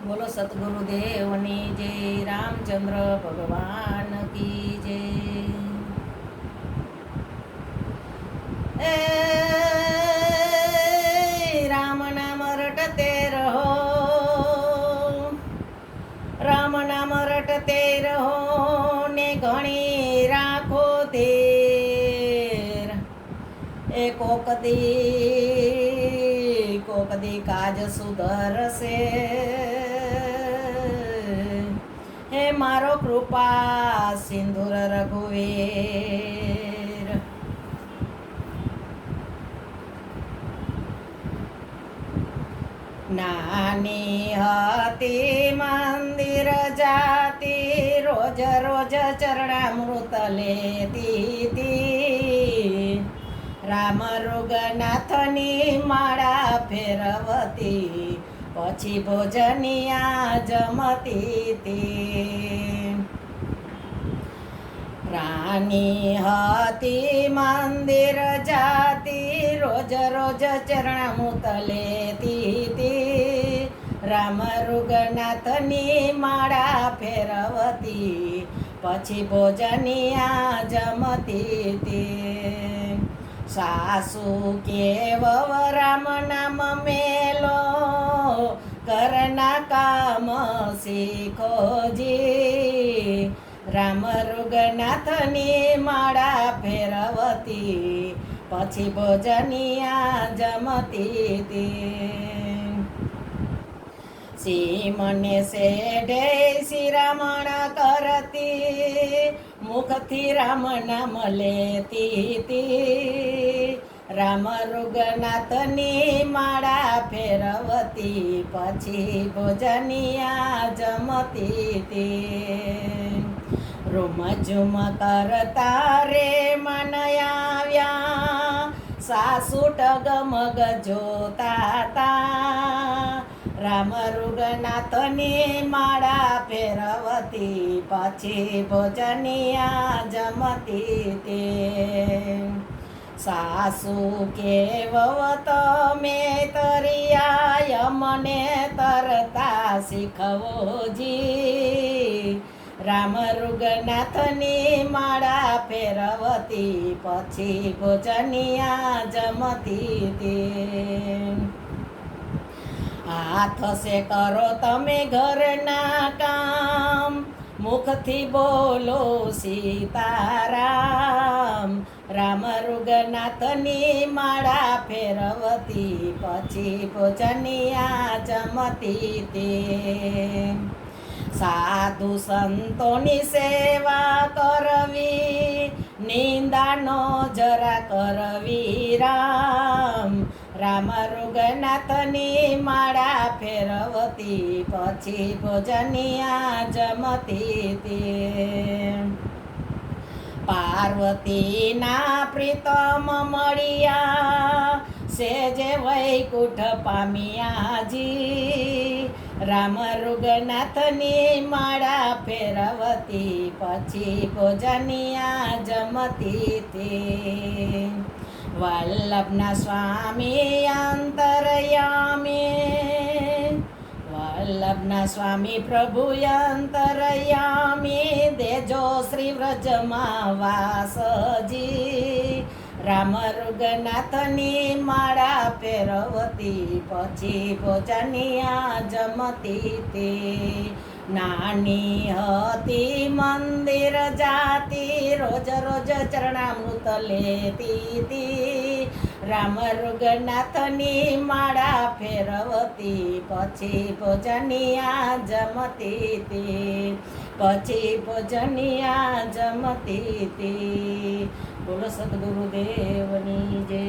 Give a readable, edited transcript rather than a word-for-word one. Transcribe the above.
બોલો સતગુરુદેવની જય, રામચંદ્ર ભગવાન કી જય। એ રામ નામ રટતે રહો, રામ નામ રટતે રહો ને ઘણી રાખો તેર। એ કોક દી કાજ સુધરશે, હે મારો કૃપા સિંદુર રઘુવીર। નાની હતી મંદિર જાતી, રોજ રોજ ચરણામૃત લેતી, રામ રુગનાથની માળા ફેરવતી, પછી ભોજનિયા જમતી। રાની હતી મંદિર જાતી, રોજ રોજ ચરણામૃત લેતી, રામ રુગનાથની માળા ફેરવતી, પછી ભોજનિયા જમતી। સાસુ કે વહુ રામ નામ મેલો, ઘરના કામ શીખોજી, રામ રુગનાથની માળા ફેરવતી, પછી ભોજનિયા જમતી। સીમને શેઢે શિરામણ કરતી, મુખથી રામ નામ લેતી, રામ રુગનાથની માળા ફેરવતી, પછી ભોજનિયા જમતી। રૂમ ઝુમ કરતા રે મન આવ્યા, સાસુ ટગમગ જોતા તા, રામ રુગનાથની માળા ફેરવતી, પછી ભોજનિયા જમતી। સાસુ કે વહુ તમે તરિયા, મને તરતા શીખવોજી, રામ રુગનાથની માળા ફેરવતી, પછી ભોજનિયા જમતી। હાથ સે કરો તમે ઘરના કામ, મુખથી બોલો સીતારામ, રામ રુગનાથની માળા ફેરવતી, પછી ભોજનિયા જમતી। સાધુ સંતોની સેવા કરવી, નિંદાનો જરા કરવી રામ, રામ રુગનાથની માળા ફેરવતી, પછી ભોજનિયા જમતી। પાર્વતીના પ્રીતમ મળ્યા, સેજે વૈકુંઠ પામ્યાજી, રામ રુગનાથની માળા ફેરવતી, પછી ભોજનિયા જમતી। વલ્લભના સ્વામી અંતરયામી, વલ્લભના સ્વામી પ્રભુ અંતરયામી, દેજો શ્રી વ્રજમાં વાસજી, રામ રુગનાથની માળા ફેરવતી, પછી ભોજનિયા જમતી। નાની હતી મંદિર જાતી, રોજ રોજ ચરણામૃત લેતી, રામ રુગનાથની માળા ફેરવતી, પછી ભોજનિયા જમતી, પછી ભોજનિયા જમતી। બોલો સદગુરુદેવની જય।